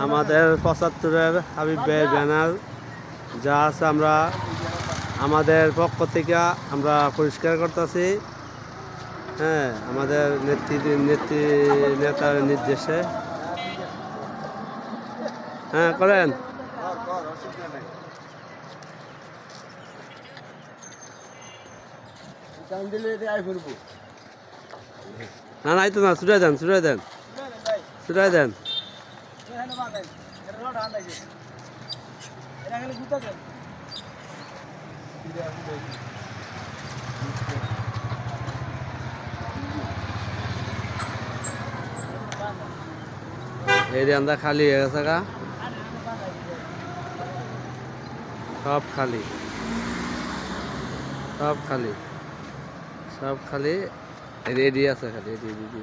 আমাদের 75-এর হাবিব ভাই ব্যানার যা আছে আমরা আমাদের পক্ষ থেকে আমরা পরিষ্কার করতেছি। হ্যাঁ, আমাদের নেতার নির্দেশে। হ্যাঁ, করেন। না নাই তো না, ছুটাই দেন, ছুটাই দেন, ছুটাই দেন। এই রান্দা খালি হয়ে গেছে গা, সব খালি, সব খালি, সব খালি। রেডি আছে খালি রেডি।